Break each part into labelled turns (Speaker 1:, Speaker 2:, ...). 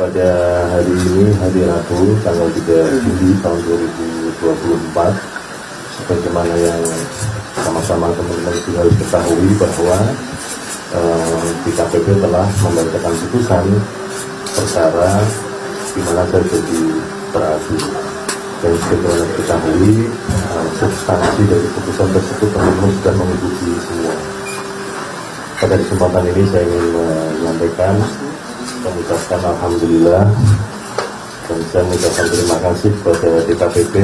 Speaker 1: Pada hari ini, hari Rabu, tanggal 3 Juli tahun 2024, sebagaimana yang sama-sama teman-teman juga harus ketahui bahwa DKPP telah membacakan putusan perkara di mana terjadi beradu. Dan sebagaimana diketahui, substansi dari putusan tersebut teman-teman sudah mengikuti semua. Pada kesempatan ini saya ingin menyampaikan, mengucapkan Alhamdulillah, dan saya mengucapkan terima kasih kepada DKPP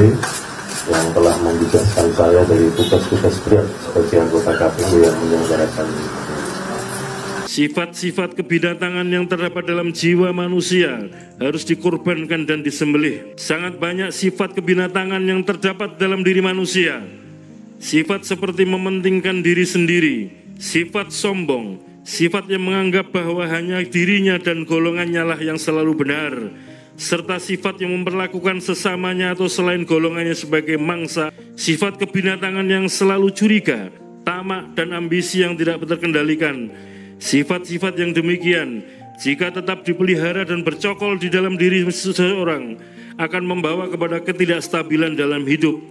Speaker 1: yang telah membebaskan saya dari tugas-tugas berat sebagai anggota KPU yang menyelenggarakan ini.
Speaker 2: Sifat-sifat kebinatangan yang terdapat dalam jiwa manusia harus dikorbankan dan disembelih. Sangat banyak sifat kebinatangan yang terdapat dalam diri manusia. Sifat seperti mementingkan diri sendiri, sifat sombong, sifat yang menganggap bahwa hanya dirinya dan golongannya lah yang selalu benar, serta sifat yang memperlakukan sesamanya atau selain golongannya sebagai mangsa. Sifat kebinatangan yang selalu curiga, tamak, dan ambisi yang tidak terkendalikan. Sifat-sifat yang demikian, jika tetap dipelihara dan bercokol di dalam diri seseorang, akan membawa kepada ketidakstabilan dalam hidup,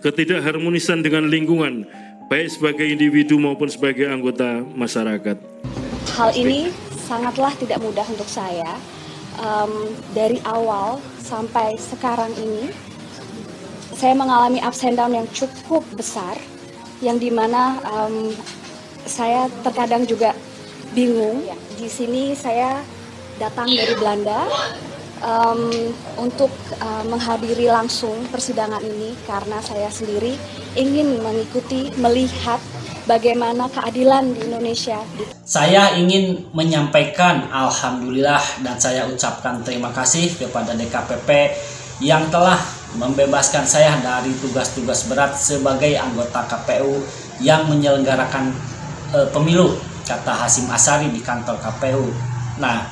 Speaker 2: ketidakharmonisan dengan lingkungan, baik sebagai individu maupun sebagai anggota masyarakat.
Speaker 3: Hal ini sangatlah tidak mudah untuk saya. Dari awal sampai sekarang ini, saya mengalami ups and down yang cukup besar, yang dimana saya terkadang juga bingung. Di sini saya datang dari Belanda untuk menghadiri langsung persidangan ini karena saya sendiri ingin mengikuti, melihat bagaimana keadilan di Indonesia.
Speaker 4: Saya ingin menyampaikan Alhamdulillah dan saya ucapkan terima kasih kepada DKPP yang telah membebaskan saya dari tugas-tugas berat sebagai anggota KPU yang menyelenggarakan pemilu, kata Hasyim Asyari di kantor KPU. Nah,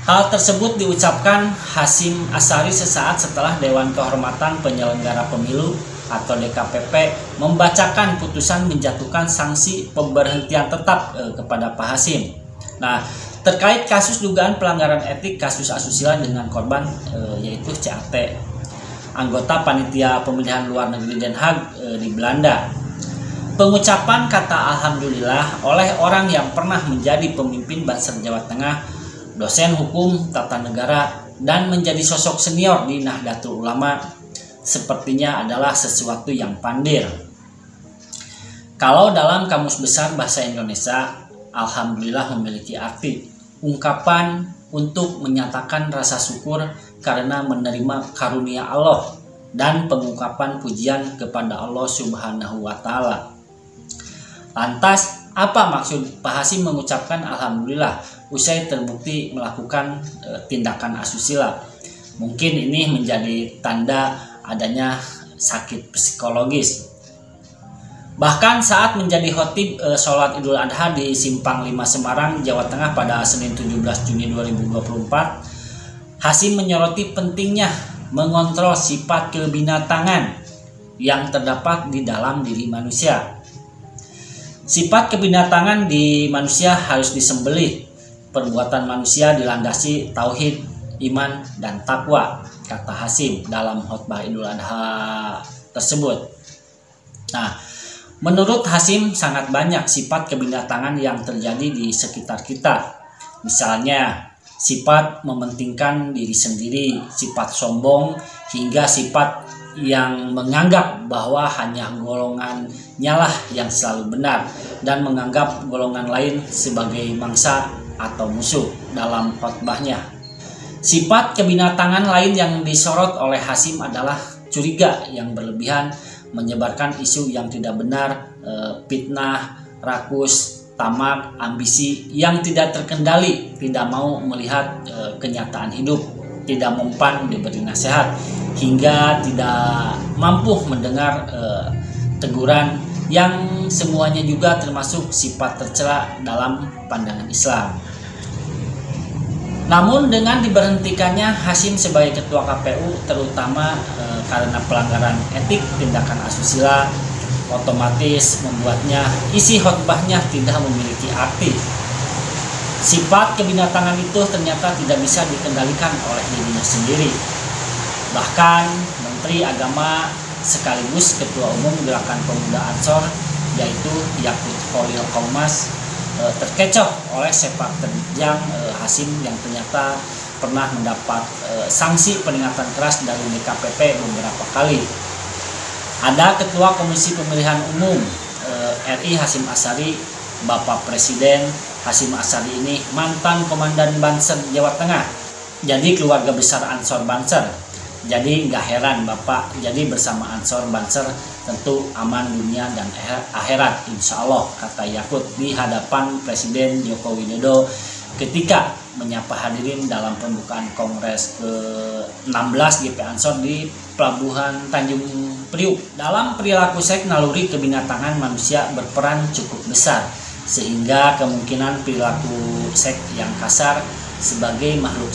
Speaker 4: hal tersebut diucapkan Hasyim Asyari sesaat setelah Dewan Kehormatan Penyelenggara Pemilu atau DKPP membacakan putusan menjatuhkan sanksi pemberhentian tetap kepada Pak Hasyim. Nah, terkait kasus dugaan pelanggaran etik kasus asusila dengan korban yaitu CAT, anggota Panitia Pemilihan Luar Negeri Den Haag di Belanda. Pengucapan kata Alhamdulillah oleh orang yang pernah menjadi pemimpin Banser Jawa Tengah, dosen hukum tata negara, dan menjadi sosok senior di Nahdlatul Ulama sepertinya adalah sesuatu yang pandir. Kalau dalam Kamus Besar Bahasa Indonesia, Alhamdulillah memiliki arti ungkapan untuk menyatakan rasa syukur karena menerima karunia Allah dan pengungkapan pujian kepada Allah Subhanahu wa Ta'ala. Lantas, apa maksud Pak Hasyim mengucapkan Alhamdulillah usai terbukti melakukan tindakan asusila? Mungkin ini menjadi tanda adanya sakit psikologis. Bahkan saat menjadi khotib sholat Idul Adha di Simpang 5 Semarang, Jawa Tengah pada Senin 17 Juni 2024, Hasyim menyoroti pentingnya mengontrol sifat kebinatangan yang terdapat di dalam diri manusia. Sifat kebinatangan di manusia harus disembelih. Perbuatan manusia dilandasi tauhid, iman, dan takwa, kata Hasyim dalam khutbah Idul Adha tersebut. Nah, menurut Hasyim sangat banyak sifat kebinatangan yang terjadi di sekitar kita. Misalnya, sifat mementingkan diri sendiri, sifat sombong, hingga sifat yang menganggap bahwa hanya golongannya lah yang selalu benar dan menganggap golongan lain sebagai mangsa atau musuh dalam khotbahnya. Sifat kebinatangan lain yang disorot oleh Hasyim adalah curiga yang berlebihan, menyebarkan isu yang tidak benar, fitnah, rakus, tamak, ambisi yang tidak terkendali, tidak mau melihat kenyataan hidup, tidak mempan diberi nasihat, hingga tidak mampu mendengar teguran yang semuanya juga termasuk sifat tercela dalam pandangan Islam. Namun dengan diberhentikannya Hasyim sebagai ketua KPU terutama karena pelanggaran etik tindakan asusila, otomatis membuatnya isi khotbahnya tidak memiliki arti. Sifat kebinatangan itu ternyata tidak bisa dikendalikan oleh dirinya sendiri. Bahkan Menteri Agama sekaligus Ketua Umum Gerakan Pemuda Ansor yaitu Yakut Khalil Qomas terkecoh oleh sepak terjang Hasyim yang ternyata pernah mendapat sanksi peringatan keras dari DKPP beberapa kali. Ada Ketua Komisi Pemilihan Umum RI Hasyim Asyari, Bapak Presiden Hasyim Asyari ini mantan Komandan Banser Jawa Tengah, jadi keluarga besar Ansor Banser. Jadi nggak heran Bapak jadi bersama Ansor Banser tentu aman dunia dan akhirat insya Allah, kata Yakut di hadapan Presiden Joko Widodo ketika menyapa hadirin dalam pembukaan Kongres ke-16 GP Ansor di Pelabuhan Tanjung Priuk. Dalam perilaku seks, naluri kebinatangan manusia berperan cukup besar, sehingga kemungkinan perilaku seks yang kasar sebagai makhluk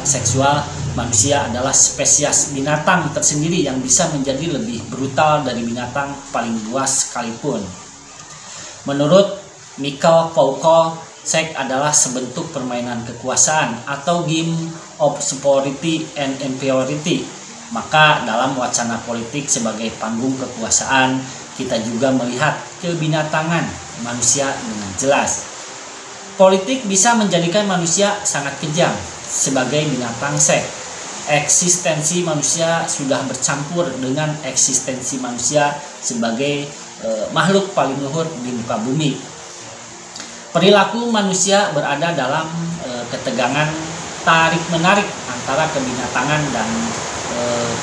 Speaker 4: seksual manusia adalah spesies binatang tersendiri yang bisa menjadi lebih brutal dari binatang paling buas sekalipun. Menurut Michael Foucault, seks adalah sebentuk permainan kekuasaan atau game of superiority and inferiority. Maka dalam wacana politik sebagai panggung kekuasaan, kita juga melihat kebinatangan manusia dengan jelas. Politik bisa menjadikan manusia sangat kejam sebagai binatang seks. Eksistensi manusia sudah bercampur dengan eksistensi manusia sebagai makhluk paling luhur di muka bumi. Perilaku manusia berada dalam ketegangan tarik-menarik antara kebinatangan dan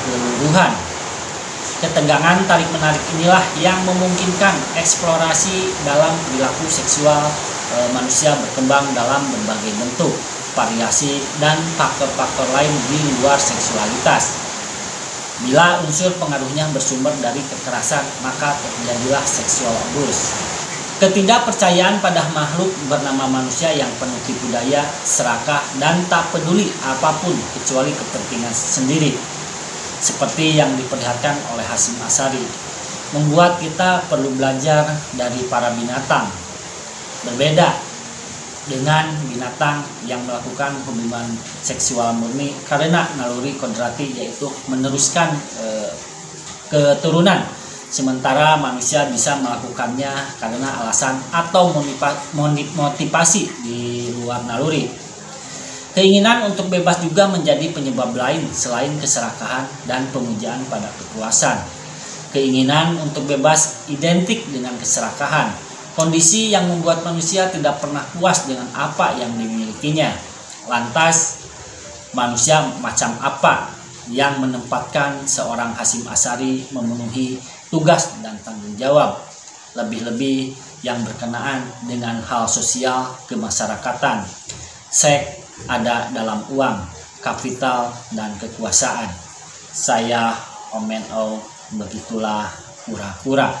Speaker 4: keluruhan. Ketegangan tarik-menarik inilah yang memungkinkan eksplorasi dalam perilaku seksual manusia berkembang dalam berbagai bentuk, variasi, dan faktor-faktor lain di luar seksualitas. Bila unsur pengaruhnya bersumber dari kekerasan, maka terjadilah seksual abuse. Ketidakpercayaan pada makhluk bernama manusia yang penuh tipu daya, serakah, dan tak peduli apapun kecuali kepentingan sendiri, seperti yang diperlihatkan oleh Hasyim Asyari, membuat kita perlu belajar dari para binatang. Berbeda dengan binatang yang melakukan hubungan seksual murni karena naluri kodrati, yaitu meneruskan keturunan, sementara manusia bisa melakukannya karena alasan atau motivasi di luar naluri. Keinginan untuk bebas juga menjadi penyebab lain selain keserakahan dan pemujaan pada kekuasaan. Keinginan untuk bebas identik dengan keserakahan, kondisi yang membuat manusia tidak pernah puas dengan apa yang dimilikinya. Lantas, manusia macam apa yang menempatkan seorang Hasyim Asyari memenuhi tugas dan tanggung jawab, lebih-lebih yang berkenaan dengan hal sosial kemasyarakatan? Seks ada dalam uang, kapital, dan kekuasaan. Saya Omen O, begitulah kura-kura.